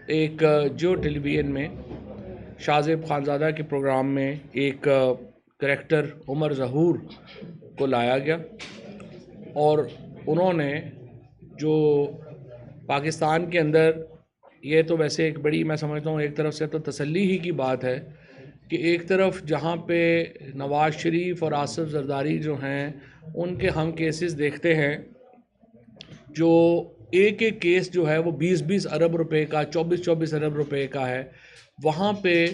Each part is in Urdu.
ایک جو ٹیلی ویژن میں شاہ زیب خانزادہ کے پروگرام میں ایک کریکٹر عمر ظہور کو لایا گیا اور انہوں نے جو پاکستان کے اندر، یہ تو ویسے ایک بڑی میں سمجھتا ہوں ایک طرف سے تو تسلی ہی کی بات ہے کہ ایک طرف جہاں پہ نواز شریف اور آصف زرداری جو ہیں ان کے ہم کیسز دیکھتے ہیں جو ایک ایک کیس جو ہے وہ 20-20 ارب روپے کا، 24-24 ارب روپے کا ہے، وہاں پہ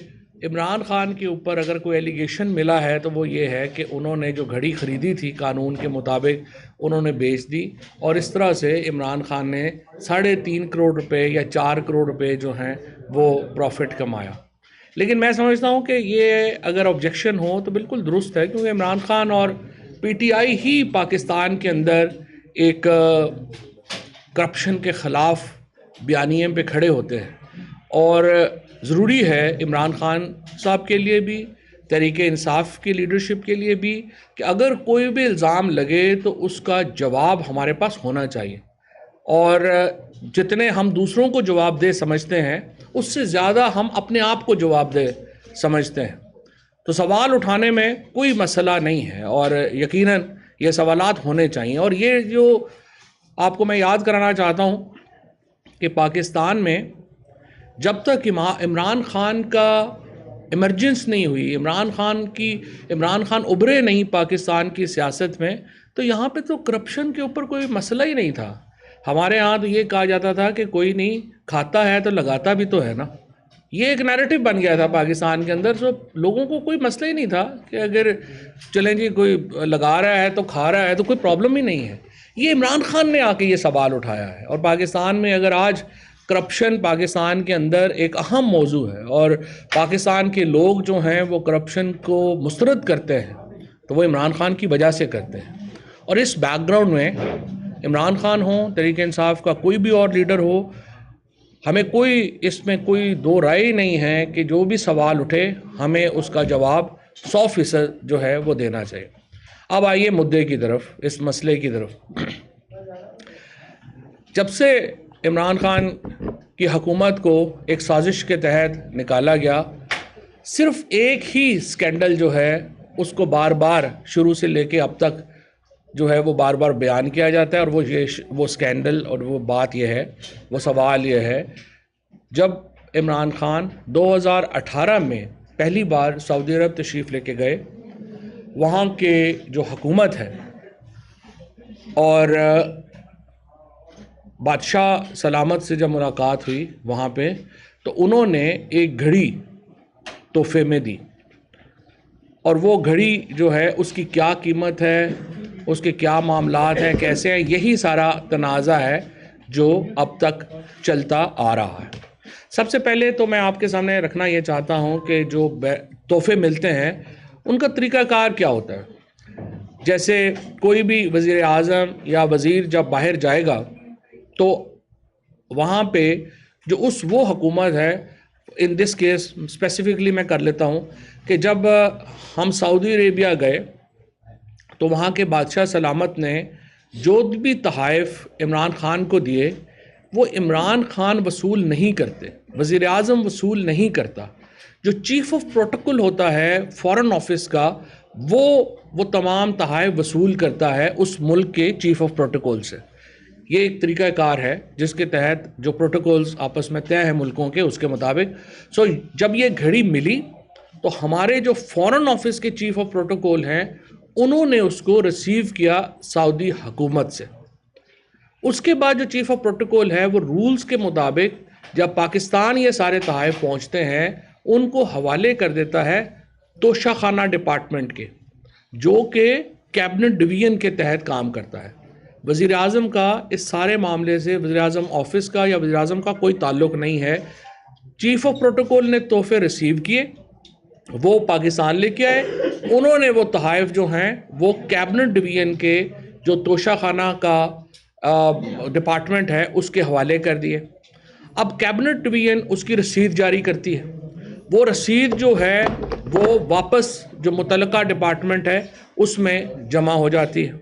عمران خان کے اوپر اگر کوئی ایلیگیشن ملا ہے تو وہ یہ ہے کہ انہوں نے جو گھڑی خریدی تھی قانون کے مطابق انہوں نے بیچ دی، اور اس طرح سے عمران خان نے 3.5 کروڑ روپے یا 4 کروڑ روپے جو ہیں وہ پروفٹ کمایا۔ لیکن میں سمجھتا ہوں کہ یہ اگر آبجیکشن ہو تو بالکل درست ہے، کیونکہ عمران خان اور پی ٹی آئی ہی پاکستان کے اندر ایک کرپشن کے خلاف بیانیے پہ کھڑے ہوتے ہیں، اور ضروری ہے عمران خان صاحب کے لیے بھی، تحریک انصاف کی لیڈرشپ کے لیے بھی، کہ اگر کوئی بھی الزام لگے تو اس کا جواب ہمارے پاس ہونا چاہیے، اور جتنے ہم دوسروں کو جواب دہ سمجھتے ہیں اس سے زیادہ ہم اپنے آپ کو جواب دہ سمجھتے ہیں۔ تو سوال اٹھانے میں کوئی مسئلہ نہیں ہے، اور یقیناً یہ سوالات ہونے چاہیے۔ اور یہ جو آپ کو میں یاد کرانا چاہتا ہوں کہ پاکستان میں جب تک عمران خان کا ایمرجنس نہیں ہوئی، عمران خان ابھرے نہیں پاکستان کی سیاست میں، تو یہاں پہ تو کرپشن کے اوپر کوئی مسئلہ ہی نہیں تھا۔ ہمارے ہاں تو یہ کہا جاتا تھا کہ کوئی نہیں کھاتا ہے تو لگاتا بھی تو ہے نا، یہ ایک نیریٹو بن گیا تھا پاکستان کے اندر، تو لوگوں کو کوئی مسئلہ ہی نہیں تھا کہ اگر چلیں جی کوئی لگا رہا ہے تو کھا رہا ہے تو کوئی پرابلم ہی نہیں ہے۔ یہ عمران خان نے آ کے یہ سوال اٹھایا ہے، اور پاکستان میں اگر آج کرپشن پاکستان کے اندر ایک اہم موضوع ہے اور پاکستان کے لوگ جو ہیں وہ کرپشن کو مسترد کرتے ہیں تو وہ عمران خان کی وجہ سے کرتے ہیں۔ اور اس بیک گراؤنڈ میں عمران خان ہوں، تحریک انصاف کا کوئی بھی اور لیڈر ہو، ہمیں اس میں کوئی دو رائے نہیں ہے کہ جو بھی سوال اٹھے ہمیں اس کا جواب 100% جو ہے وہ دینا چاہیے۔ اب آئیے مدعے کی طرف، اس مسئلے کی طرف۔ جب سے عمران خان کی حکومت کو ایک سازش کے تحت نکالا گیا، صرف ایک ہی سکینڈل جو ہے اس کو بار بار شروع سے لے کے اب تک جو ہے وہ بار بار بیان کیا جاتا ہے، اور وہ سکینڈل اور وہ بات یہ ہے، وہ سوال یہ ہے، جب عمران خان 2018 میں پہلی بار سعودی عرب تشریف لے کے گئے، وہاں کے جو حکومت ہے اور بادشاہ سلامت سے جب ملاقات ہوئی وہاں پہ، تو انہوں نے ایک گھڑی تحفے میں دی، اور وہ گھڑی جو ہے اس کی کیا قیمت ہے، اس کے کیا معاملات ہیں، کیسے ہیں، یہی سارا تنازع ہے جو اب تک چلتا آ رہا ہے۔ سب سے پہلے تو میں آپ کے سامنے رکھنا یہ چاہتا ہوں کہ جو تحفے ملتے ہیں ان کا طریقہ کار کیا ہوتا ہے۔ جیسے کوئی بھی وزیر اعظم یا وزیر جب باہر جائے گا تو وہاں پہ جو وہ حکومت ہے، ان دس کیس اسپیسیفکلی میں کر لیتا ہوں کہ جب ہم سعودی عربیہ گئے تو وہاں کے بادشاہ سلامت نے جو بھی تحائف عمران خان کو دیے وہ عمران خان وصول نہیں کرتے، وزیر اعظم وصول نہیں کرتا، جو چیف آف پروٹوکول ہوتا ہے فارن آفس کا وہ تمام تحائف وصول کرتا ہے اس ملک کے چیف آف پروٹوکول سے۔ یہ ایک طریقہ کار ہے جس کے تحت جو پروٹوکولز آپس میں طے ہیں ملکوں کے، اس کے مطابق جب یہ گھڑی ملی تو ہمارے جو فارن آفس کے چیف آف پروٹوکول ہیں انہوں نے اس کو ریسیو کیا سعودی حکومت سے۔ اس کے بعد جو چیف آف پروٹوکول ہے وہ رولز کے مطابق جب پاکستان یہ سارے تحائف پہنچتے ہیں ان کو حوالے کر دیتا ہے توشہ خانہ ڈپارٹمنٹ کے، جو کہ کیبنٹ ڈویژن کے تحت کام کرتا ہے۔ وزیر اعظم کا اس سارے معاملے سے، وزیر اعظم آفس کا یا وزیر اعظم کا کوئی تعلق نہیں ہے۔ چیف آف پروٹوکول نے تحفے ریسیو کیے، وہ پاکستان لے کے آئے، انہوں نے وہ تحائف جو ہیں وہ کیبنٹ ڈویژن کے جو توشہ خانہ کا ڈپارٹمنٹ ہے اس کے حوالے کر دیے۔ اب کیبنٹ ڈویژن اس کی رسید جاری کرتی ہے، وہ رسید جو ہے وہ واپس جو متعلقہ ڈپارٹمنٹ ہے اس میں جمع ہو جاتی ہے۔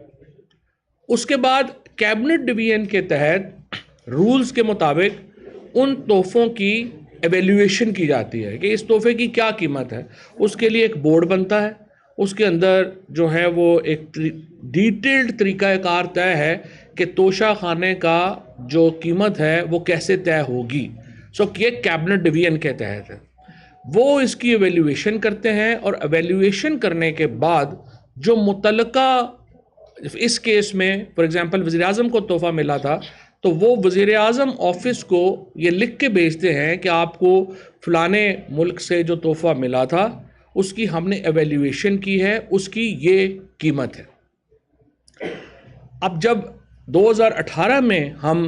اس کے بعد کیبنٹ ڈویژن کے تحت رولز کے مطابق ان تحفوں کی ایویلیویشن کی جاتی ہے کہ اس تحفے کی کیا قیمت ہے. اس کے لیے ایک بورڈ بنتا ہے, اس کے اندر جو ہے وہ ایک ڈیٹیلڈ طریقہ کار طے ہے کہ توشہ خانے کا جو قیمت ہے وہ کیسے طے ہوگی. یہ کیبنٹ ڈویژن کے تحت ہے. وہ اس کی ایویلیویشن کرتے ہیں, اور ایویلیویشن کرنے کے بعد جو متعلقہ اس کیس میں فار ایگزامپل وزیر اعظم کو تحفہ ملا تھا, تو وہ وزیر اعظم آفس کو یہ لکھ کے بھیجتے ہیں کہ آپ کو فلانے ملک سے جو تحفہ ملا تھا اس کی ہم نے ایویلیویشن کی ہے, اس کی یہ قیمت ہے. اب جب 2018 میں ہم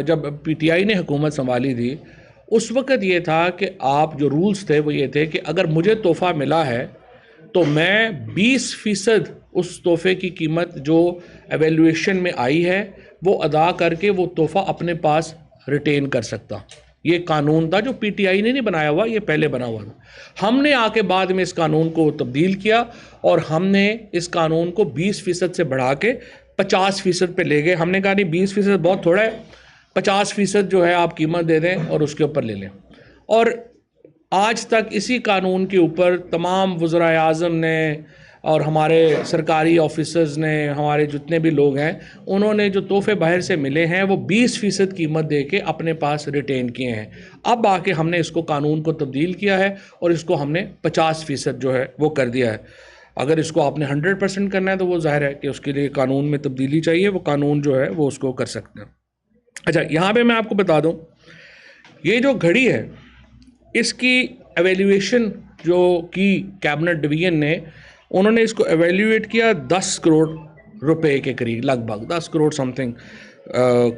جب پی ٹی آئی نے حکومت سنبھالی تھی, اس وقت یہ تھا کہ آپ جو رولز تھے وہ یہ تھے کہ اگر مجھے تحفہ ملا ہے تو میں 20% اس تحفے کی قیمت جو ایویلیویشن میں آئی ہے وہ ادا کر کے وہ تحفہ اپنے پاس ریٹین کر سکتا. یہ قانون تھا جو پی ٹی آئی نے نہیں بنایا ہوا, یہ پہلے بنا ہوا تھا. ہم نے آ کے بعد میں اس قانون کو تبدیل کیا اور ہم نے اس قانون کو 20% سے بڑھا کے 50% پہ لے گئے. ہم نے کہا نہیں 20% بہت تھوڑا ہے, 50% جو ہے آپ قیمت دے دیں اور اس کے اوپر لے لیں. اور آج تک اسی قانون کے اوپر تمام وزرائے اعظم نے اور ہمارے سرکاری آفیسرز نے, ہمارے جتنے بھی لوگ ہیں, انہوں نے جو تحفے باہر سے ملے ہیں وہ 20% قیمت دے کے اپنے پاس ریٹین کیے ہیں. اب آ کے ہم نے اس کو قانون کو تبدیل کیا ہے اور اس کو ہم نے 50% جو ہے وہ کر دیا ہے. اگر اس کو آپ نے 100% کرنا ہے تو وہ ظاہر ہے کہ اس کے لیے قانون میں تبدیلی چاہیے, وہ قانون جو ہے وہ اس کو کر سکتے ہیں. اچھا, یہاں پہ میں آپ کو بتا دوں, یہ جو گھڑی ہے اس کی ایویلیویشن جو کی کیبنٹ ڈویژن نے, انہوں نے اس کو ایویلیویٹ کیا 10 کروڑ روپے کے قریب, لگ بھگ 10 کروڑ سم تھنگ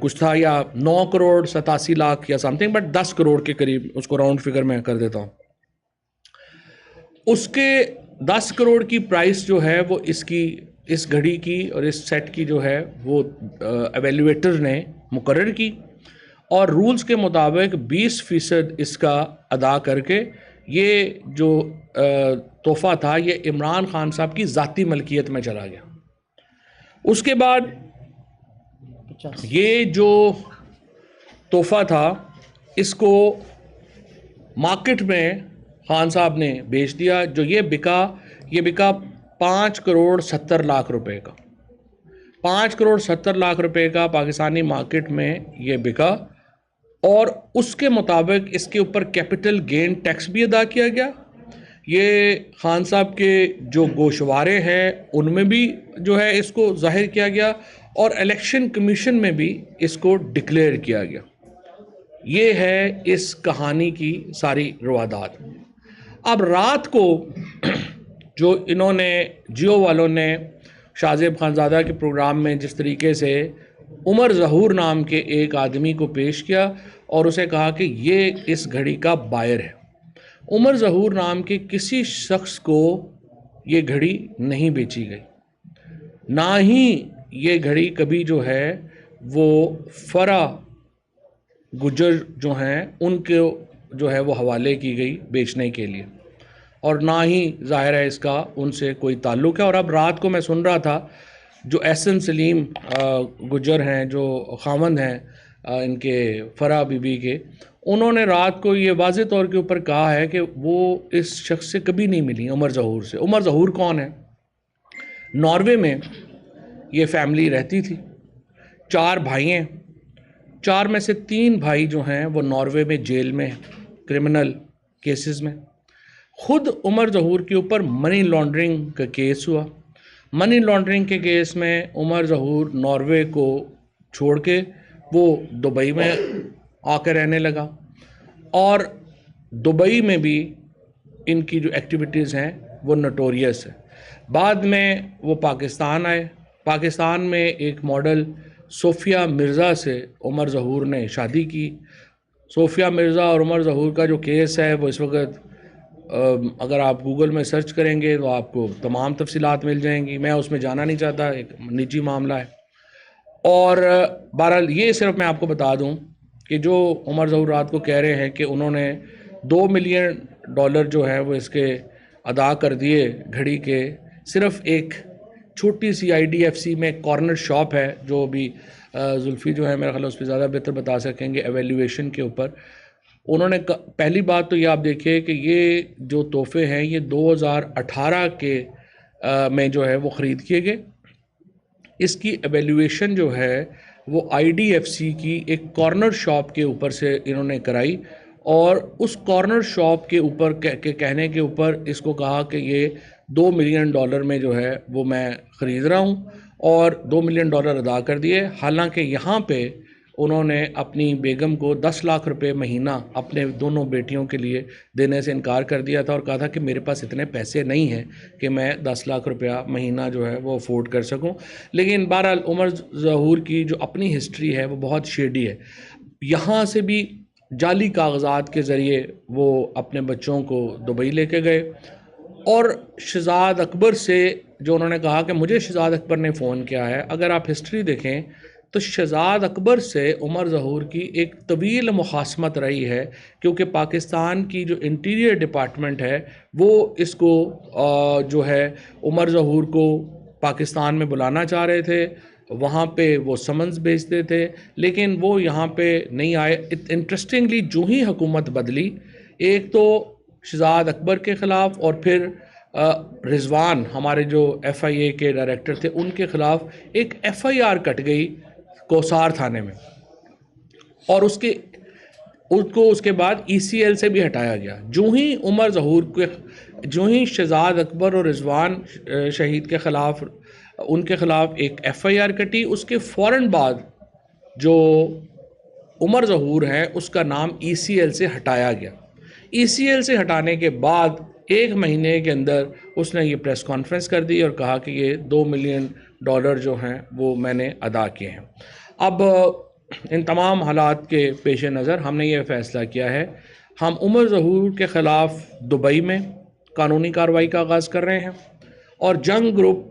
کچھ تھا, یا 9 کروڑ 87 لاکھ یا سم تھنگ, بٹ 10 کروڑ کے قریب اس کو راؤنڈ فگر میں کر دیتا ہوں. اس کے 10 کروڑ کی پرائس جو ہے وہ اس گھڑی کی اور اس سیٹ کی جو ہے وہ ایویلیویٹر نے مقرر کی, اور رولز کے مطابق 20% اس کا ادا کر کے یہ جو تحفہ تھا یہ عمران خان صاحب کی ذاتی ملکیت میں چلا گیا. اس کے بعد یہ جو تحفہ تھا اس کو مارکیٹ میں خان صاحب نے بیچ دیا. جو یہ بکا 5 کروڑ 70 لاکھ روپے کا, 5 کروڑ 70 لاکھ روپے کا پاکستانی مارکیٹ میں یہ بکا, اور اس کے مطابق اس کے اوپر کیپٹل گین ٹیکس بھی ادا کیا گیا. یہ خان صاحب کے جو گوشوارے ہیں ان میں بھی جو ہے اس کو ظاہر کیا گیا, اور الیکشن کمیشن میں بھی اس کو ڈکلیئر کیا گیا. یہ ہے اس کہانی کی ساری روادات. اب رات کو جو انہوں نے جیو والوں نے شاہ زیب خانزادہ کے پروگرام میں جس طریقے سے عمر ظہور نام کے ایک آدمی کو پیش کیا اور اسے کہا کہ یہ اس گھڑی کا بائر ہے. عمر ظہور نام کے کسی شخص کو یہ گھڑی نہیں بیچی گئی, نہ ہی یہ گھڑی کبھی جو ہے وہ فرا گجر جو ہیں ان کے جو ہے وہ حوالے کی گئی بیچنے کے لیے, اور نہ ہی ظاہر ہے اس کا ان سے کوئی تعلق ہے. اور اب رات کو میں سن رہا تھا جو احسن سلیم گجر ہیں جو خاوند ہیں ان کے فرا بی بی کے, انہوں نے رات کو یہ واضح طور کے اوپر کہا ہے کہ وہ اس شخص سے کبھی نہیں ملی, عمر ظہور سے. عمر ظہور کون ہے؟ ناروے میں یہ فیملی رہتی تھی, 4 بھائی ہیں, 4 میں سے 3 بھائی جو ہیں وہ ناروے میں جیل میں کرمنل کیسز میں. خود عمر ظہور کے اوپر منی لانڈرنگ کا کیس ہوا. منی لانڈرنگ کے کیس میں عمر ظہور ناروے کو چھوڑ کے وہ دبئی میں آ کے رہنے لگا, اور دبئی میں بھی ان کی جو ایکٹیویٹیز ہیں وہ نوٹوریس ہے. بعد میں وہ پاکستان آئے. پاکستان میں ایک ماڈل صوفیہ مرزا سے عمر ظہور نے شادی کی. صوفیہ مرزا اور عمر ظہور کا جو کیس ہے وہ اس وقت اگر آپ گوگل میں سرچ کریں گے تو آپ کو تمام تفصیلات مل جائیں گی. میں اس میں جانا نہیں چاہتا, ایک نجی معاملہ ہے. اور بہرحال یہ صرف میں آپ کو بتا دوں کہ جو عمر ظہور رات کو کہہ رہے ہیں کہ انہوں نے $2 ملین جو ہے وہ اس کے ادا کر دیے گھڑی کے, صرف ایک چھوٹی سی IDFC میں کارنر شاپ ہے جو بھی زلفی جو ہے میرا خیال اس پہ زیادہ بہتر بتا سکیں گے ایویلیویشن کے اوپر. انہوں نے پہلی بات تو یہ آپ دیکھیے کہ یہ جو تحفے ہیں یہ 2018 کے میں جو ہے وہ خرید کیے گئے. اس کی ایویلیویشن جو ہے وہ IDFC کی ایک کارنر شاپ کے اوپر سے انہوں نے کرائی, اور اس کارنر شاپ کے اوپر کے کہنے کے اوپر اس کو کہا کہ یہ $2 ملین میں جو ہے وہ میں خرید رہا ہوں, اور $2 ملین ادا کر دیے. حالانکہ یہاں پہ انہوں نے اپنی بیگم کو 10 لاکھ روپے مہینہ اپنے دونوں بیٹیوں کے لیے دینے سے انکار کر دیا تھا, اور کہا تھا کہ میرے پاس اتنے پیسے نہیں ہیں کہ میں 10 لاکھ روپیہ مہینہ جو ہے وہ افورڈ کر سکوں. لیکن بہرحال عمر ظہور کی جو اپنی ہسٹری ہے وہ بہت شیڈی ہے. یہاں سے بھی جعلی کاغذات کے ذریعے وہ اپنے بچوں کو دبئی لے کے گئے, اور شہزاد اکبر سے جو انہوں نے کہا کہ مجھے شہزاد اکبر نے فون کیا ہے, اگر آپ ہسٹری دیکھیں تو شہزاد اکبر سے عمر ظہور کی ایک طویل مخاصمت رہی ہے, کیونکہ پاکستان کی جو انٹیریئر ڈپارٹمنٹ ہے وہ اس کو جو ہے عمر ظہور کو پاکستان میں بلانا چاہ رہے تھے, وہاں پہ وہ سمنز بھیجتے تھے, لیکن وہ یہاں پہ نہیں آئے. انٹرسٹنگلی جو ہی حکومت بدلی, ایک تو شہزاد اکبر کے خلاف اور پھر رضوان ہمارے جو FIA کے ڈائریکٹر تھے ان کے خلاف ایک FIR کٹ گئی کوسار تھانے میں, اور اس کے بعد ECL سے بھی ہٹایا گیا. جو ہی عمر ظہور کے جو ہی شہزاد اکبر اور رضوان شہید کے خلاف ان کے خلاف ایک FIR کٹی, اس کے فوراً بعد جو عمر ظہور ہے اس کا نام ECL سے ہٹایا گیا. ECL سے ہٹانے کے بعد 1 مہینے کے اندر اس نے یہ پریس کانفرنس کر دی اور کہا کہ یہ $2 ملین جو ہیں وہ میں نے ادا کیے ہیں. اب ان تمام حالات کے پیش نظر ہم نے یہ فیصلہ کیا ہے, ہم عمر ظہور کے خلاف دبئی میں قانونی کارروائی کا آغاز کر رہے ہیں, اور جنگ گروپ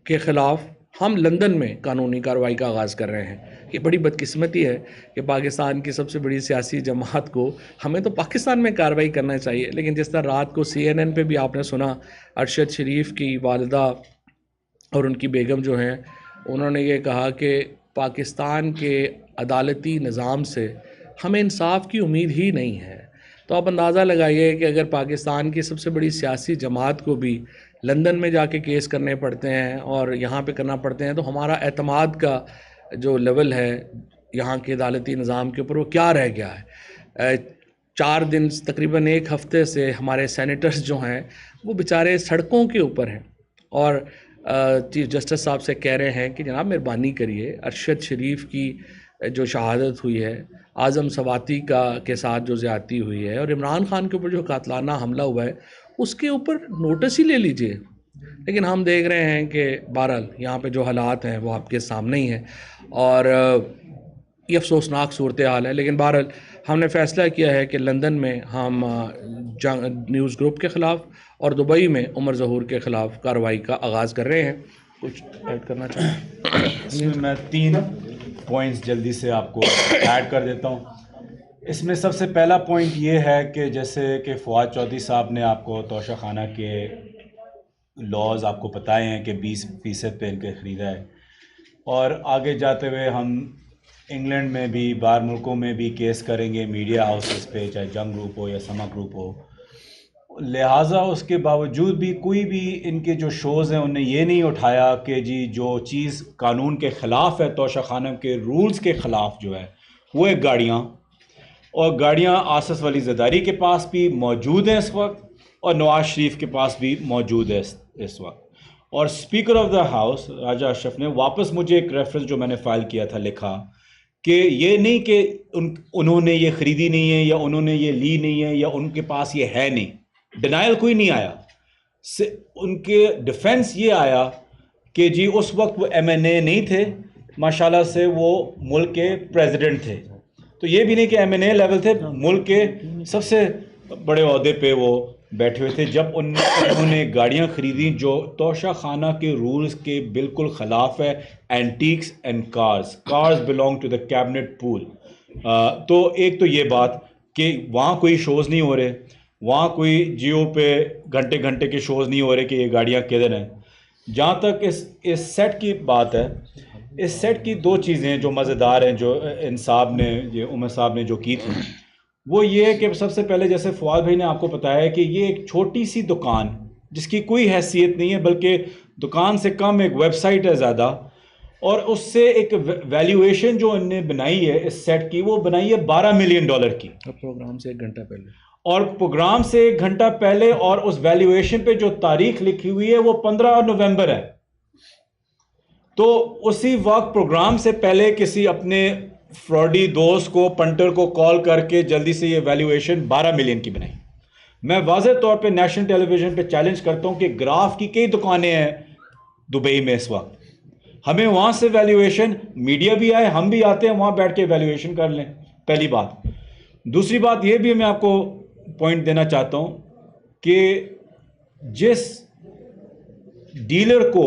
کے خلاف ہم لندن میں قانونی کارروائی کا آغاز کر رہے ہیں. یہ بڑی بدقسمتی ہے کہ پاکستان کی سب سے بڑی سیاسی جماعت کو, ہمیں تو پاکستان میں کارروائی کرنا چاہیے, لیکن جس طرح رات کو CNN پہ بھی آپ نے سنا ارشد شریف کی والدہ اور ان کی بیگم جو ہیں انہوں نے یہ کہا کہ پاکستان کے عدالتی نظام سے ہمیں انصاف کی امید ہی نہیں ہے. تو آپ اندازہ لگائیے کہ اگر پاکستان کی سب سے بڑی سیاسی جماعت کو بھی لندن میں جا کے کیس کرنے پڑتے ہیں اور یہاں پہ کرنا پڑتے ہیں, تو ہمارا اعتماد کا جو لیول ہے یہاں کے عدالتی نظام کے اوپر وہ کیا رہ گیا ہے. 4 دن تقریباً 1 ہفتے سے ہمارے سینیٹرز جو ہیں وہ بیچارے سڑکوں کے اوپر ہیں, اور چیف جسٹس صاحب سے کہہ رہے ہیں کہ جناب مہربانی کریے, ارشد شریف کی جو شہادت ہوئی ہے, اعظم سواتی کے ساتھ جو زیادتی ہوئی ہے, اور عمران خان کے اوپر جو قاتلانہ حملہ ہوا ہے اس کے اوپر نوٹس ہی لے لیجئے. لیکن ہم دیکھ رہے ہیں کہ بہرحال یہاں پہ جو حالات ہیں وہ آپ کے سامنے ہی ہیں, اور یہ افسوسناک صورتحال ہے. لیکن بہرحال ہم نے فیصلہ کیا ہے کہ لندن میں ہم نیوز گروپ کے خلاف اور دبئی میں عمر ظہور کے خلاف کارروائی کا آغاز کر رہے ہیں. کچھ ایڈ کرنا چاہیں؟ اس میں 3 پوائنٹس جلدی سے آپ کو ایڈ کر دیتا ہوں. اس میں سب سے پہلا پوائنٹ یہ ہے کہ جیسے کہ فواد چودھری صاحب نے آپ کو توشہ خانہ کے لاز آپ کو بتائے ہیں کہ 20% پہ ان کے خریدا ہے, اور آگے جاتے ہوئے ہم انگلینڈ میں بھی باہر ملکوں میں بھی کیس کریں گے میڈیا ہاؤسز پہ, چاہے جنگ گروپ ہو یا سما گروپ ہو. لہٰذا اس کے باوجود بھی کوئی بھی ان کے جو شوز ہیں انہیں یہ نہیں اٹھایا کہ جی جو چیز قانون کے خلاف ہے, توشہ خانہ کے رولز کے خلاف جو ہے وہ ایک گاڑیاں آصف علی زرداری کے پاس بھی موجود ہیں اس وقت, اور نواز شریف کے پاس بھی موجود ہے اس وقت. اور اسپیکر آف دا ہاؤس راجہ اشرف نے واپس مجھے ایک ریفرنس جو میں نے فائل کیا تھا لکھا کہ یہ نہیں کہ انہوں نے یہ خریدی نہیں ہے یا انہوں نے یہ لی نہیں ہے یا ان کے پاس یہ ہے نہیں. ڈینائل کوئی نہیں آیا, ان کے ڈیفنس یہ آیا کہ جی اس وقت وہ MNA نہیں تھے, ماشاءاللہ سے وہ ملک کے پریزیڈنٹ تھے. تو یہ بھی نہیں کہ MNA لیول تھے, ملک کے سب سے بڑے عہدے پہ وہ بیٹھے ہوئے تھے جب انہوں نے گاڑیاں خریدیں جو توشہ خانہ کے رولز کے بالکل خلاف ہے. Antiques and cars belong to the cabinet pool. تو ایک تو یہ بات کہ وہاں کوئی شوز نہیں ہو رہے, وہاں کوئی جیو پہ گھنٹے کے شوز نہیں ہو رہے کہ یہ گاڑیاں کدھر ہیں. جہاں تک اس سیٹ کی بات ہے, اس سیٹ کی دو چیزیں جو مزیدار ہیں جو ان صاحب نے یہ عمر صاحب نے جو کی تھی وہ یہ ہے کہ سب سے پہلے جیسے فواد بھائی نے آپ کو بتایا کہ یہ ایک چھوٹی سی دکان جس کی کوئی حیثیت نہیں ہے بلکہ دکان سے کم ایک ویب سائٹ ہے زیادہ, اور اس سے ایک ویلیویشن جو ان نے بنائی ہے اس سیٹ کی وہ بنائی ہے $12 ملین کی پروگرام سے 1 گھنٹہ پہلے, اور پروگرام سے 1 گھنٹہ پہلے, اور اس ویلیویشن پہ جو تاریخ لکھی ہوئی ہے وہ 15 نومبر ہے. تو اسی وقت پروگرام سے پہلے کسی اپنے فراڈی دوست کو پنٹر کو کال کر کے جلدی سے یہ ویلیویشن 12 ملین کی بنائی. میں واضح طور پہ نیشنل ٹیلی ویژن پہ چیلنج کرتا ہوں کہ گراف کی کئی دکانیں ہیں دبئی میں اس وقت, ہمیں وہاں سے ویلیویشن, میڈیا بھی آئے ہم بھی آتے ہیں وہاں بیٹھ کے ویلیویشن کر لیں, پہلی بات. دوسری بات یہ بھی میں آپ کو پوائنٹ دینا چاہتا ہوں کہ جس ڈیلر کو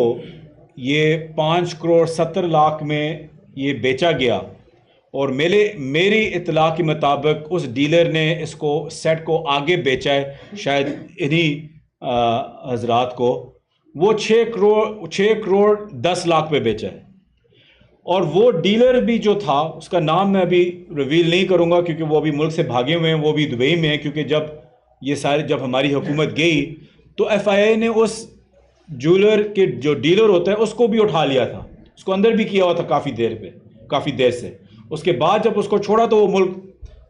یہ 5 کروڑ 70 لاکھ میں یہ بیچا گیا, اور میری اطلاع کے مطابق اس ڈیلر نے اس کو سیٹ کو آگے بیچا ہے شاید انہی حضرات کو, وہ 6 کروڑ 10 لاکھ پہ بیچا ہے. اور وہ ڈیلر بھی جو تھا اس کا نام میں ابھی ریویل نہیں کروں گا کیونکہ وہ ابھی ملک سے بھاگے ہوئے ہیں, وہ بھی دبئی میں ہیں, کیونکہ جب ہماری حکومت گئی تو ایف آئی اے نے اس جولر کے جو ڈیلر ہوتا ہے اس کو بھی اٹھا لیا تھا, اس کو اندر بھی کیا ہوا تھا کافی دیر سے. اس کے بعد جب اس کو چھوڑا تو وہ ملک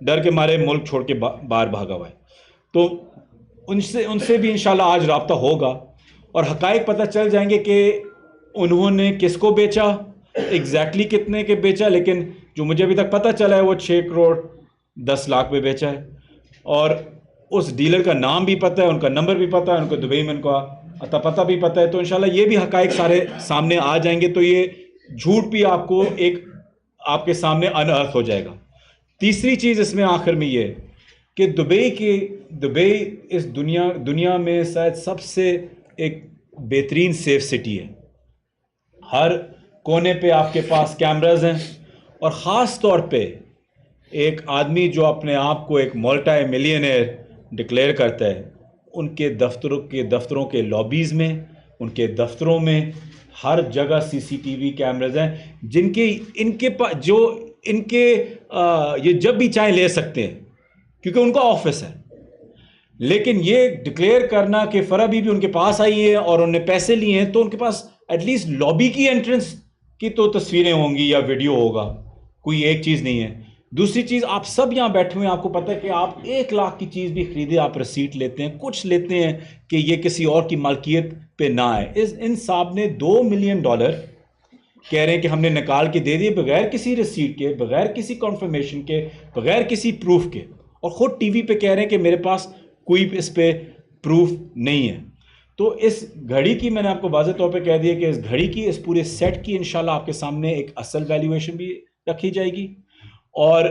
ڈر کے مارے ملک چھوڑ کے باہر بھاگا ہوا ہے. تو ان سے بھی انشاءاللہ آج رابطہ ہوگا اور حقائق پتہ چل جائیں گے کہ انہوں نے کس کو بیچا, ایگزیکٹلی کتنے کے بیچا. لیکن جو مجھے ابھی تک پتہ چلا ہے وہ 6 کروڑ 10 لاکھ پہ بیچا ہے, اور اس ڈیلر کا نام بھی پتہ ہے, ان کا نمبر بھی پتہ ہے, ان کو دبئی میں ان کا اتا پتہ بھی پتہ ہے. تو انشاءاللہ یہ بھی حقائق سارے سامنے آ جائیں گے, تو یہ جھوٹ بھی آپ کے سامنے انارتھ ہو جائے گا. تیسری چیز اس میں آخر میں یہ کہ دبئی اس دنیا میں شاید سب سے ایک بہترین سیف سٹی ہے. ہر کونے پہ آپ کے پاس کیمراز ہیں, اور خاص طور پہ ایک آدمی جو اپنے آپ کو ایک ملٹی ملینئر ڈکلیئر کرتا ہے, ان کے دفتروں کے لابیز میں, ان کے دفتروں میں ہر جگہ CCTV کیمراز ہیں یہ جب بھی چاہیں لے سکتے ہیں کیونکہ ان کا آفس ہے. لیکن یہ ڈکلیئر کرنا کہ فرح بی بی ان کے پاس آئی ہے اور انہوں نے پیسے لیے ہیں, تو ان کے پاس ایٹ لیسٹ لابی کی انٹرنس کی تو تصویریں ہوں گی یا ویڈیو ہوگا, کوئی ایک چیز نہیں ہے. دوسری چیز, آپ سب یہاں بیٹھے ہوئے ہیں, آپ کو پتہ ہے کہ آپ 1 لاکھ کی چیز بھی خریدے آپ رسیٹ لیتے ہیں, کچھ لیتے ہیں کہ یہ کسی اور کی مالکیت پہ نہ آئے. ان صاحب نے $2 ملین کہہ رہے ہیں کہ ہم نے نکال کے دے دیے بغیر کسی رسیٹ کے, بغیر کسی کنفرمیشن کے, بغیر کسی پروف کے, اور خود ٹی وی پہ کہہ رہے ہیں کہ میرے پاس کوئی اس پہ پروف نہیں ہے. تو اس گھڑی کی میں نے آپ کو واضح طور پہ کہہ دیا کہ اس گھڑی کی, اس پورے سیٹ کی انشاءاللہ آپ کے سامنے ایک اصل ویلیویشن بھی رکھی جائے گی, اور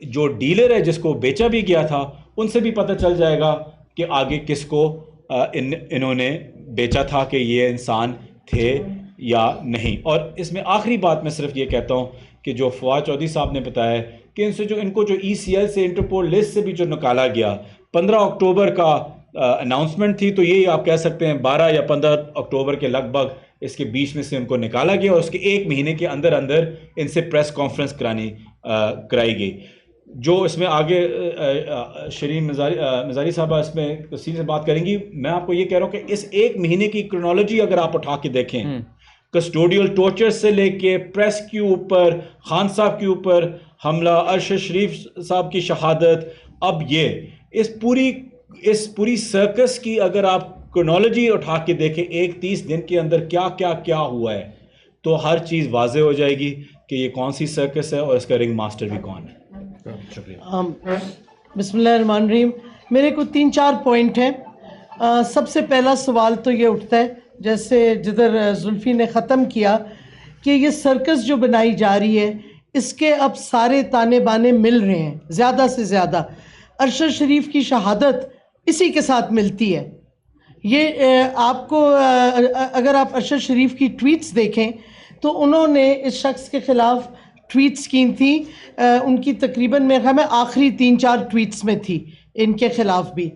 جو ڈیلر ہے جس کو بیچا بھی گیا تھا ان سے بھی پتہ چل جائے گا کہ آگے کس کو انہوں نے بیچا تھا, کہ یہ انسان تھے یا نہیں. اور اس میں آخری بات میں صرف یہ کہتا ہوں کہ جو فواد چودھری صاحب نے بتایا ہے کہ ان کو جو ECL سے انٹرپول لسٹ سے بھی جو نکالا گیا 15 اکتوبر کا اناؤنسمنٹ تھی, تو یہی آپ کہہ سکتے ہیں 12 یا 15 اکتوبر کے لگ بھگ اس کے بیچ میں سے ان کو نکالا گیا, اور اس کے 1 مہینے کے اندر ان سے پریس کانفرنس کرائی گئی. جو اس میں آگے شرین مزاری صاحبہ اس میں تفصیل سے بات کریں گی. میں آپ کو یہ کہہ رہا ہوں کہ اس 1 مہینے کی کرونالوجی اگر آپ اٹھا کے دیکھیں, کسٹوڈیل ٹورچر سے لے کے پریس کے اوپر, خان صاحب کے اوپر حملہ, ارشد شریف صاحب کی شہادت, اب یہ اس پوری سرکس کی اگر آپ کرونالوجی اٹھا کے دیکھیں 30 دن کے اندر کیا ہوا ہے, تو ہر چیز واضح ہو جائے گی کہ یہ کون سی سرکس ہے اور اس کا رنگ ماسٹر بھی کون ہے. شکریہ. بسم اللہ الرحمن الرحیم. میرے کو 3-4 پوائنٹ ہیں. سب سے پہلا سوال تو یہ اٹھتا ہے جیسے جدھر زلفی نے ختم کیا کہ یہ سرکس جو بنائی جا رہی ہے اس کے اب سارے تانے بانے مل رہے ہیں زیادہ سے زیادہ. ارشد شریف کی شہادت اسی کے ساتھ ملتی ہے. یہ آپ کو اگر آپ ارشد شریف کی ٹویٹس دیکھیں تو انہوں نے اس شخص کے خلاف ٹویٹس کی تھیں, ان کی تقریباً میرے خیال میں آخری 3-4 ٹویٹس میں تھی. ان کے خلاف بھی.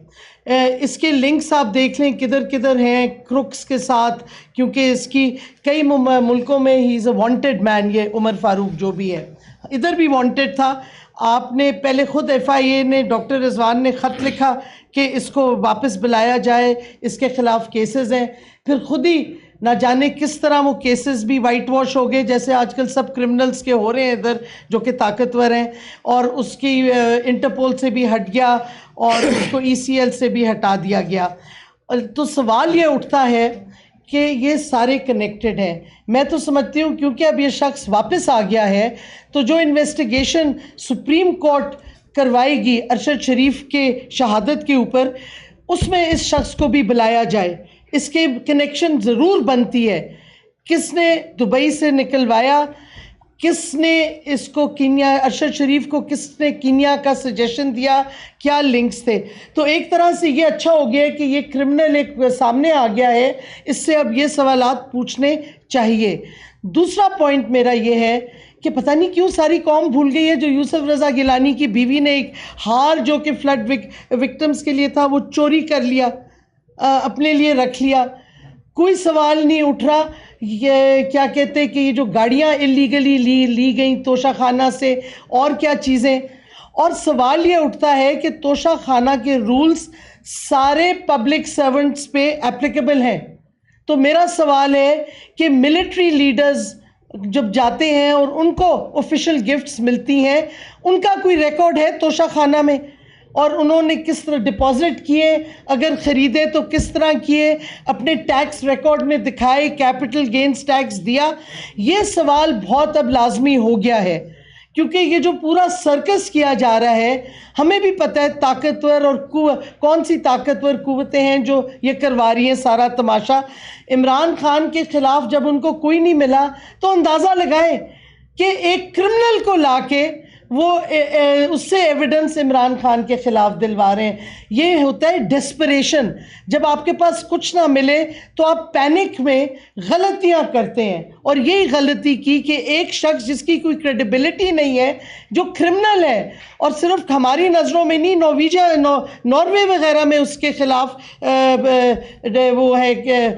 اس کے لنکس آپ دیکھ لیں کدھر کدھر ہیں کروکس کے ساتھ, کیونکہ اس کی کئی ملکوں میں ہی از اے وانٹیڈ مین. یہ عمر فاروق جو بھی ہے ادھر بھی وانٹیڈ تھا. آپ نے پہلے خود FIA نے, ڈاکٹر رضوان نے خط لکھا کہ اس کو واپس بلایا جائے, اس کے خلاف کیسز ہیں. پھر خود ہی نہ جانے کس طرح وہ کیسز بھی وائٹ واش ہو گئے, جیسے آج کل سب کرمنلز کے ہو رہے ہیں ادھر جو کہ طاقتور ہیں, اور اس کی انٹرپول سے بھی ہٹ گیا اور اس کو ECL سے بھی ہٹا دیا گیا. تو سوال یہ اٹھتا ہے کہ یہ سارے کنیکٹڈ ہیں. میں تو سمجھتی ہوں کیونکہ اب یہ شخص واپس آ گیا ہے تو جو انویسٹیگیشن سپریم کورٹ کروائے گی ارشد شریف کے شہادت کے اوپر, اس میں اس شخص کو بھی بلایا جائے. اس کے کنیکشن ضرور بنتی ہے. کس نے دبئی سے نکلوایا, کس نے اس کو کینیا, ارشد شریف کو کس نے کینیا کا سجیشن دیا, کیا لنکس تھے. تو ایک طرح سے یہ اچھا ہو گیا کہ یہ کرمنل ایک سامنے آ گیا ہے, اس سے اب یہ سوالات پوچھنے چاہیے. دوسرا پوائنٹ میرا یہ ہے کہ پتہ نہیں کیوں ساری قوم بھول گئی ہے جو یوسف رضا گیلانی کی بیوی نے ایک ہار جو کہ فلڈ وکٹمز کے لیے تھا وہ چوری کر لیا, اپنے لیے رکھ لیا. کوئی سوال نہیں اٹھ رہا. یہ کیا کہتے ہیں کہ یہ جو گاڑیاں اللیگلی لی گئیں توشہ خانہ سے, اور کیا چیزیں. اور سوال یہ اٹھتا ہے کہ توشہ خانہ کے رولز سارے پبلک سرونٹس پہ اپلیکیبل ہیں. تو میرا سوال ہے کہ ملٹری لیڈرز جب جاتے ہیں اور ان کو آفیشیل گفٹس ملتی ہیں, ان کا کوئی ریکارڈ ہے توشہ خانہ میں, اور انہوں نے کس طرح ڈپازٹ کیے, اگر خریدے تو کس طرح کیے, اپنے ٹیکس ریکارڈ میں دکھائے, کیپٹل گینز ٹیکس دیا. یہ سوال بہت اب لازمی ہو گیا ہے کیونکہ یہ جو پورا سرکس کیا جا رہا ہے, ہمیں بھی پتہ ہے طاقتور اور کون سی طاقتور قوتیں ہیں جو یہ کروا رہی ہیں سارا تماشا. عمران خان کے خلاف جب ان کو کوئی نہیں ملا تو اندازہ لگائیں کہ ایک کرمنل کو لا کے وہ اس سے ایویڈنس عمران خان کے خلاف دلوا رہے ہیں. یہ ہوتا ہے ڈیسپریشن. جب آپ کے پاس کچھ نہ ملے تو آپ پینک میں غلطیاں کرتے ہیں, اور یہی غلطی کی کہ ایک شخص جس کی کوئی کریڈیبلٹی نہیں ہے, جو کرمنل ہے, اور صرف ہماری نظروں میں نہیں, ناروے وغیرہ میں اس کے خلاف وہ ہے کہ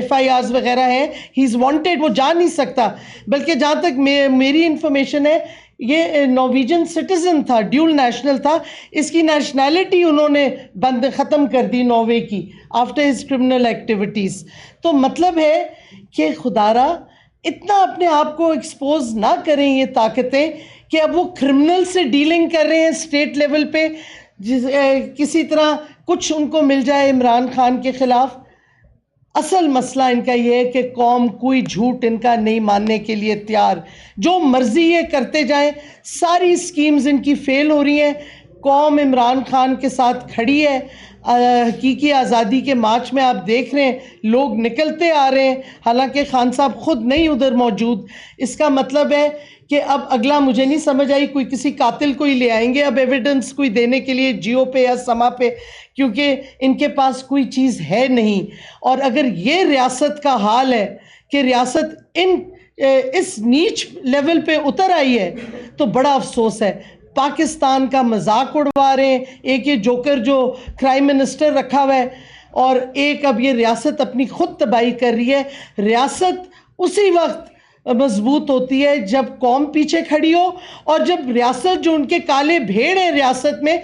FIRs وغیرہ ہیں, ہی از وانٹیڈ, وہ جا نہیں سکتا. بلکہ جہاں تک میری انفارمیشن ہے یہ نارویجن سٹیزن تھا, ڈیول نیشنل تھا. اس کی نیشنلٹی انہوں نے ختم کر دی ناروے کی آفٹر ہز کرمنل ایکٹیویٹیز. تو مطلب ہے کہ خدارا اتنا اپنے آپ کو ایکسپوز نہ کریں یہ طاقتیں کہ اب وہ کرمنل سے ڈیلنگ کر رہے ہیں اسٹیٹ لیول پہ, کسی طرح کچھ ان کو مل جائے عمران خان کے خلاف. اصل مسئلہ ان کا یہ ہے کہ قوم کوئی جھوٹ ان کا نہیں ماننے کے لیے تیار, جو مرضی یہ کرتے جائیں. ساری سکیمز ان کی فیل ہو رہی ہیں. قوم عمران خان کے ساتھ کھڑی ہے. حقیقی آزادی کے مارچ میں آپ دیکھ رہے ہیں لوگ نکلتے آ رہے ہیں, حالانکہ خان صاحب خود نہیں ادھر موجود. اس کا مطلب ہے کہ اب اگلا مجھے نہیں سمجھ آئی, کوئی کسی قاتل کو ہی لے آئیں گے اب ایویڈنس کوئی دینے کے لیے جیو پہ یا سما پہ, کیونکہ ان کے پاس کوئی چیز ہے نہیں. اور اگر یہ ریاست کا حال ہے کہ ریاست اس نیچ لیول پہ اتر آئی ہے تو بڑا افسوس ہے. پاکستان کا مذاق اڑوا رہے ہیں, ایک یہ جوکر جو کرائم منسٹر رکھا ہوا ہے, اور ایک اب یہ ریاست اپنی خود تباہی کر رہی ہے. ریاست اسی وقت مضبوط ہوتی ہے جب قوم پیچھے کھڑی ہو, اور جب ریاست جو ان کے کالے بھیڑ ہیں ریاست میں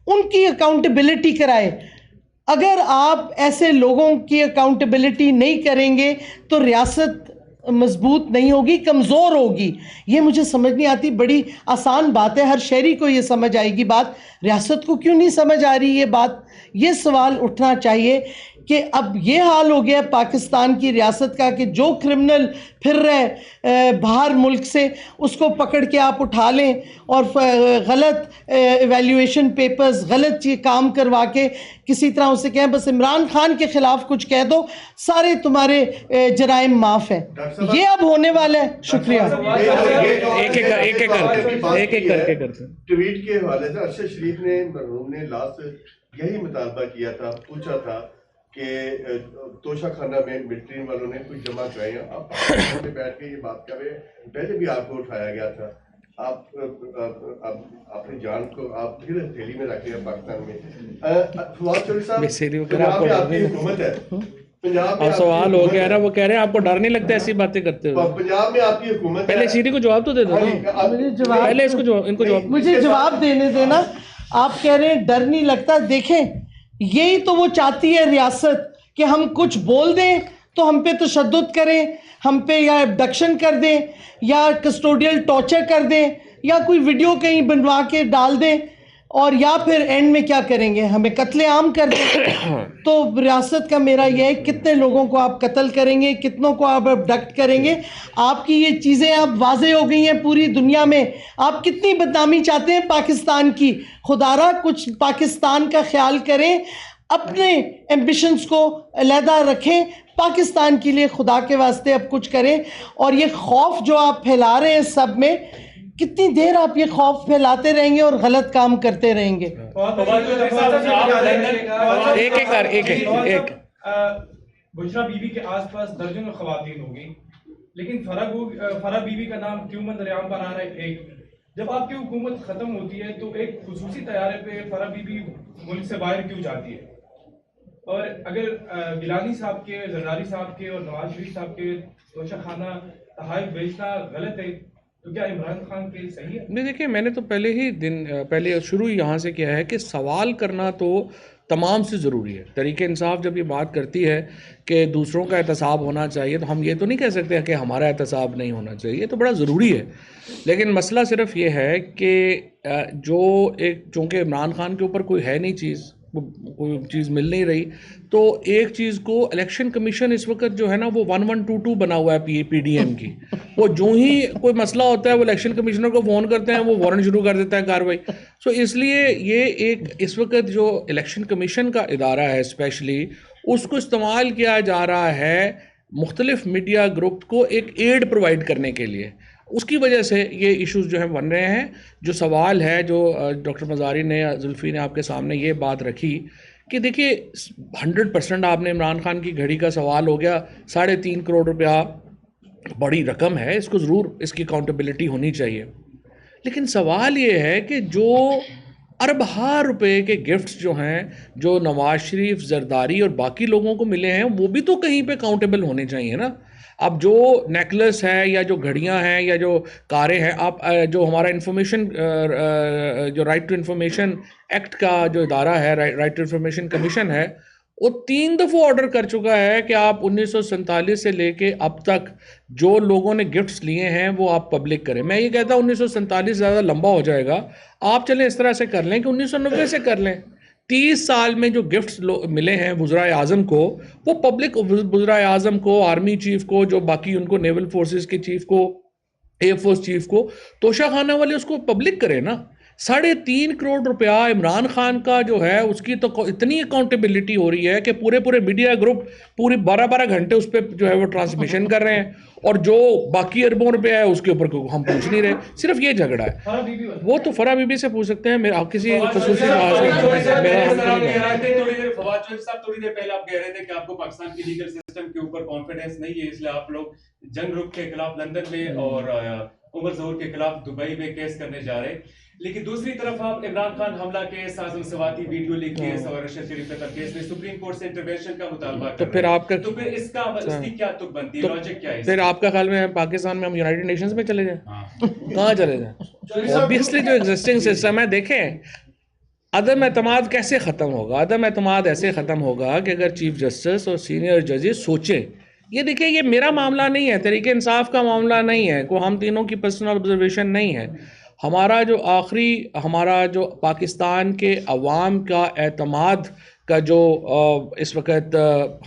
ان کی اکاؤنٹیبلٹی کرائے. اگر آپ ایسے لوگوں کی اکاؤنٹیبلٹی نہیں کریں گے تو ریاست مضبوط نہیں ہوگی, کمزور ہوگی. یہ مجھے سمجھ نہیں آتی. بڑی آسان بات ہے, ہر شہری کو یہ سمجھ آئے گی بات, ریاست کو کیوں نہیں سمجھ آ رہی یہ بات. یہ سوال اٹھنا چاہیے کہ اب یہ حال ہو گیا پاکستان کی ریاست کا کہ جو کرمنل پھر رہے باہر ملک سے اس کو پکڑ کے آپ اٹھا لیں اور غلط ایویلیویشن پیپرز, غلط کام کروا کے کسی طرح اسے کہیں بس عمران خان کے خلاف کچھ کہہ دو, سارے تمہارے جرائم معاف ہیں. یہ اب ہونے والا ہے. شکریہ. ایک کر کے کرتے. ٹویٹ کے حوالے سے ارشد شریف نے مرحوم نے لاسٹ یہی مطالبہ کیا تھا, پوچھا تھا کہ توشہ خانہ میں ملٹری والوں نے کچھ جمع کرائے ہیں. آپ پاکستان میں بیٹھ کے یہ بات کر رہے ہیں, پہلے بھی آپ کو اٹھایا گیا تھا آپ اپنی جان کو آپ پھر ہتھیلی میں رکھ لیں پاکستان میں. فواد چودھری صاحب پنجاب میں آپ کی حکومت ہے, پنجاب میں اب سوال ہو گیا نا, وہ کہہ رہے ہیں آپ کو ڈر نہیں لگتا ایسی باتیں کرتے ہوئے؟ پنجاب میں آپ کی حکومت پہلے شیری کو جواب تو دے دو نا, پہلے اس کو جواب, ان کو جواب. مجھے جواب دینے دینا. آپ کہہ رہے ہیں ڈر نہیں لگتا. دیکھیں یہی تو وہ چاہتی ہے ریاست کہ ہم کچھ بول دیں تو ہم پہ تشدد کریں, ہم پہ یا ابڈکشن کر دیں یا کسٹوڈیل ٹارچر کر دیں یا کوئی ویڈیو کہیں بنوا کے ڈال دیں, اور یا پھر اینڈ میں کیا کریں گے, ہمیں قتل عام کر دیں. تو ریاست کا میرا یہ ہے, کتنے لوگوں کو آپ قتل کریں گے, کتنوں کو آپ ابڈکٹ کریں گے. آپ کی یہ چیزیں اب واضح ہو گئی ہیں پوری دنیا میں. آپ کتنی بدنامی چاہتے ہیں پاکستان کی. خدا را کچھ پاکستان کا خیال کریں, اپنے ایمبیشنز کو علیحدہ رکھیں, پاکستان کے لیے خدا کے واسطے اب کچھ کریں. اور یہ خوف جو آپ پھیلا رہے ہیں سب میں, کتنی دیر آپ یہ خوف پھیلاتے رہیں گے اور غلط کام کرتے رہیں گے. بشرا بی بی کے آس پاس درجنوں خواتین ہوگی, لیکن فرح بی بی کا نام کیوں منظر عام پر آ رہا ہے؟ ایک جب آپ کی حکومت ختم ہوتی ہے تو ایک خصوصی طیارے پہ فرح بی بی ملک سے باہر کیوں جاتی ہے؟ اور اگر گیلانی صاحب کے, زرداری صاحب کے اور نواز شریف صاحب کے توشہ خانہ تحائف بیچنا غلط ہے, تو کیا عمران خان کے صحیح ہے؟ نہیں دیکھیں, میں نے تو پہلے شروع یہاں سے کیا ہے کہ سوال کرنا تو تمام سے ضروری ہے. تحریک انصاف جب یہ بات کرتی ہے کہ دوسروں کا احتساب ہونا چاہیے, تو ہم یہ تو نہیں کہہ سکتے کہ ہمارا احتساب نہیں ہونا چاہیے, تو بڑا ضروری ہے. لیکن مسئلہ صرف یہ ہے کہ جو ایک, چونکہ عمران خان کے اوپر کوئی ہے نہیں چیز, کوئی چیز مل نہیں رہی, تو ایک چیز کو الیکشن کمیشن اس وقت جو ہے نا وہ 1122 بنا ہوا ہے پی ڈی ایم کی. وہ جو ہی کوئی مسئلہ ہوتا ہے وہ الیکشن کمیشنر کو فون کرتے ہیں, وہ وارنٹ شروع کر دیتا ہے کاروائی. سو اس لیے یہ ایک اس وقت جو الیکشن کمیشن کا ادارہ ہے اسپیشلی, اس کو استعمال کیا جا رہا ہے مختلف میڈیا گروپ کو ایک ایڈ پرووائڈ کرنے کے لیے. اس کی وجہ سے یہ ایشوز جو ہیں بن رہے ہیں. جو سوال ہے جو ڈاکٹر مزاری نے, زلفی نے آپ کے سامنے یہ بات رکھی کہ دیکھیے 100% آپ نے عمران خان کی گھڑی کا سوال ہو گیا, 3.5 کروڑ روپیہ بڑی رقم ہے, اس کو ضرور اس کی اکاؤنٹیبلٹی ہونی چاہیے. لیکن سوال یہ ہے کہ جو اربہ روپے کے گفٹس جو ہیں جو نواز شریف, زرداری اور باقی لوگوں کو ملے ہیں, وہ بھی تو کہیں پہ اکاؤنٹیبل ہونے چاہیے نا. اب جو نیکلس ہے یا جو گھڑیاں ہیں یا جو کاریں ہیں, آپ جو ہمارا انفارمیشن جو رائٹ ٹو انفارمیشن ایکٹ کا جو ادارہ ہے, رائٹ ٹو انفارمیشن کمیشن ہے, وہ 3 دفعہ آرڈر کر چکا ہے کہ آپ 1947 سے لے کے اب تک جو لوگوں نے گفٹس لیے ہیں وہ آپ پبلک کریں. میں یہ کہتا ہوں 1947 زیادہ لمبا ہو جائے گا, آپ چلیں اس طرح سے کر لیں کہ 1990 سے کر لیں. 30 سال میں جو گفٹس ملے ہیں وزرائے اعظم کو, وہ پبلک, وزرائے اعظم کو, آرمی چیف کو, جو باقی ان کو نیول فورسز کے چیف کو, ایئر فورس چیف کو, توشہ خانہ والے اس کو پبلک کریں نا. 3.5 کروڑ روپیہ عمران خان کا جو ہے اس کی تو اتنی اکاؤنٹیبلٹی ہو رہی ہے کہ پورے میڈیا گروپ پورے 12 گھنٹے اس پہ جو ہے وہ ٹرانسمیشن کر رہے ہیں, اور جو باقی اربوں روپیہ ہے اس کے اوپر ہم پوچھ نہیں رہے. صرف یہ جھگڑا ہے. وہ تو فرح بی بی سے پوچھ سکتے ہیں, میرا کسی خصوصی فواد چودھری صاحب تھوڑی دیر پہلے آپ کہہ رہے تھے کہ آپ کو پاکستان کی لیگل سسٹم کے اوپر کانفیڈنس نہیں ہے, اس لیے آپ لوگ جنگ گروپ کے خلاف لندن میں اور عمر ظہور کے خلاف دبئی میں کیس کرنے جا رہے. لیکن دوسری طرف آپ عمران خان حملہ کیس, اعظم سواتی ویڈیو لیک کیس اور ارشد شریف قتل کیس میں سپریم کورٹ سے انٹروینشن کا مطالبہ کر رہے ہیں. تو پھر اس کی کیا تک بنتی ہے, لاجک کیا ہے؟ پھر آپ کا خیال میں پاکستان میں ہم یونائٹڈ نیشنز میں چلے جائیں؟ کہاں چلے جائیں؟ اوبیسلی جو ایگزسٹنگ سسٹم ہے, دیکھیں عدم اعتماد کیسے ختم ہوگا. عدم اعتماد ایسے ختم ہوگا کہ اگر چیف جسٹس اور سینئر ججز سوچیں. یہ دیکھیں, یہ میرا معاملہ نہیں ہے, تحریک انصاف کا معاملہ نہیں ہے, کوئی ہم تینوں کی پرسنل آبزرویشن نہیں ہے. ہمارا جو پاکستان کے عوام کا اعتماد کا جو اس وقت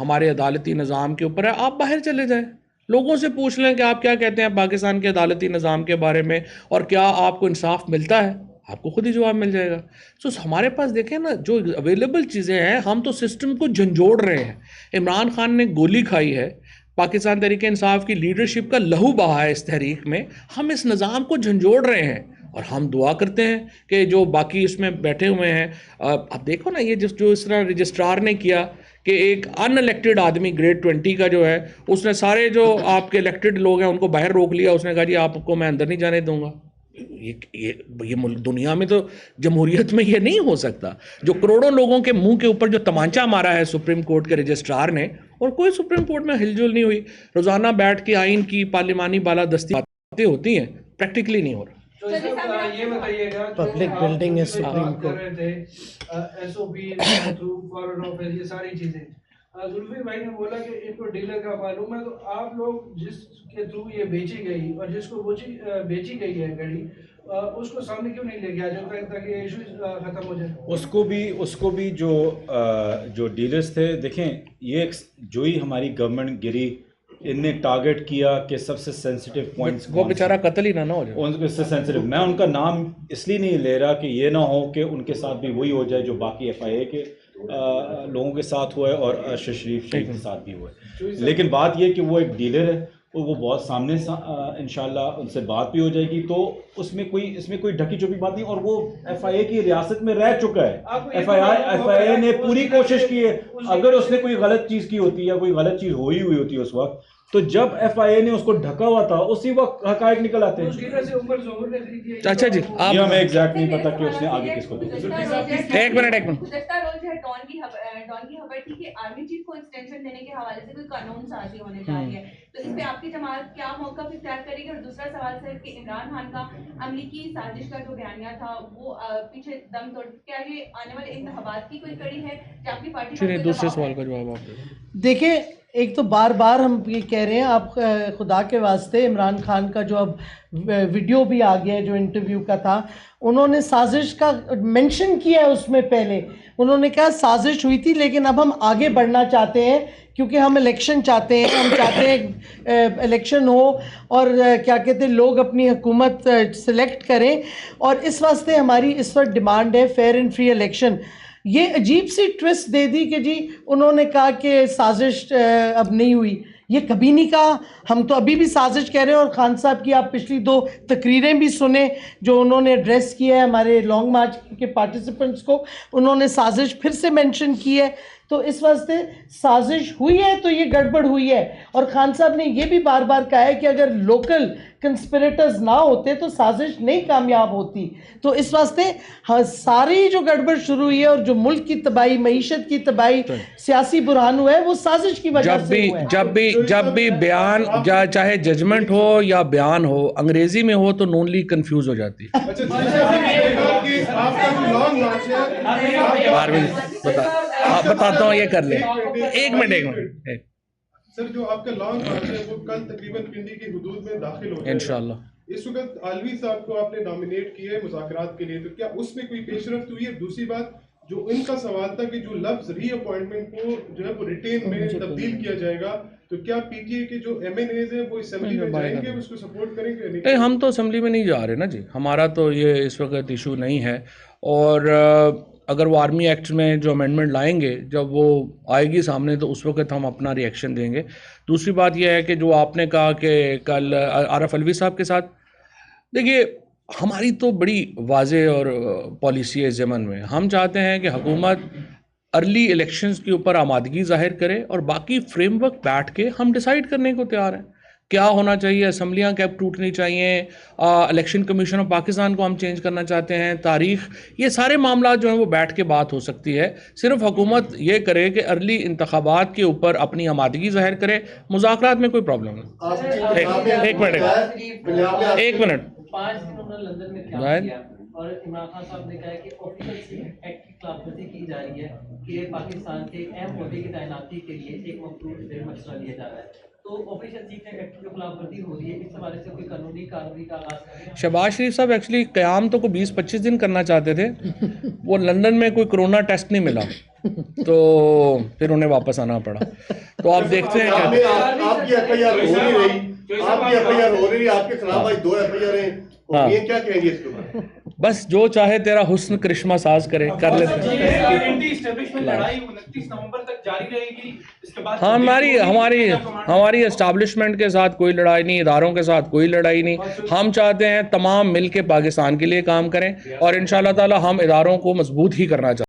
ہمارے عدالتی نظام کے اوپر ہے, آپ باہر چلے جائیں, لوگوں سے پوچھ لیں کہ آپ کیا کہتے ہیں پاکستان کے عدالتی نظام کے بارے میں, اور کیا آپ کو انصاف ملتا ہے, آپ کو خود ہی جواب مل جائے گا. سو ہمارے پاس دیکھیں نا جو اویلیبل چیزیں ہیں, ہم تو سسٹم کو جھنجھوڑ رہے ہیں. عمران خان نے گولی کھائی ہے, پاکستان تحریک انصاف کی لیڈرشپ کا لہو بہا ہے اس تحریک میں, ہم اس نظام کو جھنجھوڑ رہے ہیں. اور ہم دعا کرتے ہیں کہ جو باقی اس میں بیٹھے ہوئے ہیں, اب دیکھو نا یہ جو اس طرح رجسٹرار نے کیا کہ ایک ان الیکٹڈ آدمی گریڈ 20 کا جو ہے, اس نے سارے جو آپ کے الیکٹڈ لوگ ہیں ان کو باہر روک لیا, اس نے کہا جی آپ کو میں اندر نہیں جانے دوں گا. یہ ملک دنیا میں تو جمہوریت میں یہ نہیں ہو سکتا. جو کروڑوں لوگوں کے منہ کے اوپر جو تمانچہ مارا ہے سپریم کورٹ کے رجسٹرار نے, اور کوئی سپریم کورٹ میں ہل جل نہیں ہوئی. روزانہ بیٹھ کے آئین کی پارلیمانی بالادستی باتیں ہوتی ہیں, پریکٹیکلی نہیں ہو رہا. یہ بتائیے گا پبلک بلڈنگ ہے سپریم کورٹ, ایس او پی تھرو فارورڈ آفس, یہ ساری چیزیں. زلفی بھائی نے بولا کہ ان کو ڈیلر کا معلوم ہے, تو آپ لوگ جس کے تھرو یہ بیچی گئی اور جس کو بیچی گئی ہے گاڑی, اس کو سامنے کیوں نہیں لے گیا جب تک تاکہ یہ ایشو ختم ہو جائے؟ اس کو بھی جو ڈیلرز تھے, دیکھیں یہ جو ہی ہماری گورنمنٹ گری, ان نے ٹارگٹ کیا کہ سب سے سینسیٹیو پوائنٹس, وہ بیچارہ قتل ہی نہ ہو جائے. ان سے سینسیٹیو, میں ان کا نام اس لیے نہیں لے رہا کہ یہ نہ ہو کہ ان کے ساتھ بھی وہی ہو جائے جو باقی ایف آئی اے کے لوگوں کے ساتھ ہوا ہے اور ارشد شریف کے ساتھ بھی ہوا ہے. لیکن بات یہ کہ وہ ایک ڈیلر ہے, اور وہ بہت سامنے انشاءاللہ ان سے بات بھی ہو جائے گی, تو اس میں کوئی ڈھکی چھپی بات نہیں. اور وہ ایف آئی اے کی ریاست میں رہ چکا ہے, ایف آئی اے نے پوری کوشش کی ہے. اگر اس نے کوئی غلط چیز کی ہوتی یا کوئی غلط چیز ہوئی ہوتی ہے اس وقت, تو جب ایف آئی اے نے اس کو ڈھکا ہوا تھا اسی وقت حقائق نکل آتے ہیں. اچھا جی, یہ ہمیں ایگزیکٹ نہیں پتا کہ اس نے آگے کس کو دیا. ایک منٹ گزشتہ روز جو ہے ڈان کی خبر تھی کہ آرمی چیف کو ایکسٹینشن دینے کے حوالے سے کوئی قانون سازی ہونے جا رہی ہے, تو اس پہ آپ کی جماعت کیا موقف اختیار کرے گی؟ اور دوسرا سوال سر کہ عمران خان کا امریکی سازش کا جو بیانیہ تھا وہ پیچھے دم توڑ, کیا یہ آنے والے انتخابات کی کوئی کڑی ہے کہ آپ کی پارٹی؟ دوسرے سوال کا جواب آپ دیں. دیکھیں ایک تو بار بار ہم یہ کہہ رہے ہیں, آپ خدا کے واسطے عمران خان کا جو اب ویڈیو بھی آ گیا ہے جو انٹرویو کا تھا, انہوں نے سازش کا منشن کیا ہے. اس میں پہلے انہوں نے کہا سازش ہوئی تھی لیکن اب ہم آگے بڑھنا چاہتے ہیں کیونکہ ہم الیکشن چاہتے ہیں, ہم چاہتے ہیں الیکشن ہو اور کیا کہتے ہیں لوگ اپنی حکومت سلیکٹ کریں, اور اس واسطے ہماری اس وقت ڈیمانڈ ہے فیئر اینڈ فری الیکشن. یہ عجیب سی ٹویسٹ دے دی کہ جی انہوں نے کہا کہ سازش اب نہیں ہوئی. یہ کبھی نہیں کہا, ہم تو ابھی بھی سازش کہہ رہے ہیں. اور خان صاحب کی آپ پچھلی 2 تقریریں بھی سنیں جو انہوں نے ایڈریس کیا ہے ہمارے لانگ مارچ کے پارٹیسپنٹس کو, انہوں نے سازش پھر سے مینشن کی ہے. تو اس واسطے سازش ہوئی ہے تو یہ گڑبڑ ہوئی ہے. اور خان صاحب نے یہ بھی بار بار کہا ہے کہ اگر لوکل کنسپریٹرز نہ ہوتے تو سازش نہیں کامیاب ہوتی. تو اس واسطے ساری جو گڑبڑ شروع ہوئی ہے اور جو ملک کی تباہی, معیشت کی تباہی, سیاسی بحران ہوا ہے, وہ سازش کی وجہ سے ہوا ہے. جب بھی بیان چاہے ججمنٹ ہو یا بیان ہو انگریزی میں ہو تو نون لیگ کنفیوز ہو جاتی ہے. بتاتا ہوں, یہ کر لیں. ایک منٹ سر, جو آپ کا لانگ مارچ ہے وہ کل تقریباً پنڈی کی حدود میں داخل ہو جائے گا انشاءاللہ. اس وقت عالوی صاحب کو آپ نے نامینیٹ کیا ہے مذاکرات کے لیے, تو کیا اس میں کوئی پیش رفت ہوئی ہے؟ دوسری بات, جو ان کا سوال تھا کہ جو لفظ ری اپوائنٹمنٹ کو جو ہے وہ ریٹین میں تبدیل کیا جائے گا, تو کیا پی ٹی اے کے جو ایم این ایز ہیں وہ اسمبلی میں جائیں گے, اس کو سپورٹ کریں گے؟ نہیں, ہم تو اسمبلی میں نہیں جا رہے نا جی, ہمارا تو یہ اس وقت ایشو نہیں ہے. اور اگر وہ آرمی ایکٹ میں جو امینڈمنٹ لائیں گے جب وہ آئے گی سامنے تو اس وقت ہم اپنا ری ایکشن دیں گے. دوسری بات یہ ہے کہ جو آپ نے کہا کہ کل عارف علوی صاحب کے ساتھ, دیکھیے ہماری تو بڑی واضح اور پالیسی ہے ضمن میں. ہم چاہتے ہیں کہ حکومت ارلی الیکشنز کے اوپر آمادگی ظاہر کرے اور باقی فریم ورک بیٹھ کے ہم ڈیسائیڈ کرنے کو تیار ہیں کیا ہونا چاہیے. اسمبلیاں کیب ٹوٹنی چاہیے, الیکشن کمیشن آف پاکستان کو ہم چینج کرنا چاہتے ہیں, تاریخ, یہ سارے معاملات جو ہیں وہ بیٹھ کے بات ہو سکتی ہے. صرف حکومت یہ کرے کہ ارلی انتخابات کے اوپر اپنی آمادگی ظاہر کرے, مذاکرات میں کوئی پرابلم نہیں. ایک منٹ 5 دن انہوں نے لندن میں کیا کیا, اور عمران خان صاحب نے کہا ہے کہ آفیشل سیکرٹ ایکٹ کی خلاف ورزی کی جا رہی ہے کہ پاکستان کے ایک اہم عہدے کی تعیناتی کے لیے ایک مشورہ لیا جا رہا ہے. تو آفیشل سیکرٹ ایکٹ کی خلاف ورزی ہو رہی ہے, اس حوالے سے کوئی قانونی کارروائی کا آغاز کریں؟ شہباز شریف صاحب ایکچولی قیام تو کو 20-25 دن کرنا چاہتے تھے, وہ لندن میں کوئی کرونا ٹیسٹ نہیں ملا تو پھر انہیں واپس آنا پڑا. تو آپ دیکھتے ہیں کہ آپ کی ایف آئی آر ہو نہیں رہی, آپ کی ایف آئی آر ہو رہی, آپ کے خلاف آج 2 ایف آئی آر ہیں, یہ کیا کہیں گے اس کے بعد؟ بس جو چاہے تیرا حسن کرشمہ ساز کرے, کر لیتے ہیں. اینٹی اسٹیبلشمنٹ لڑائی 29 نومبر تک جاری رہے گی, اس کے بعد ہماری اسٹیبلشمنٹ کے ساتھ کوئی لڑائی نہیں, اداروں کے ساتھ کوئی لڑائی نہیں. ہم چاہتے ہیں تمام مل کے پاکستان کے لیے کام کریں اور انشاءاللہ تعالی ہم اداروں کو مضبوط ہی کرنا چاہتے ہیں.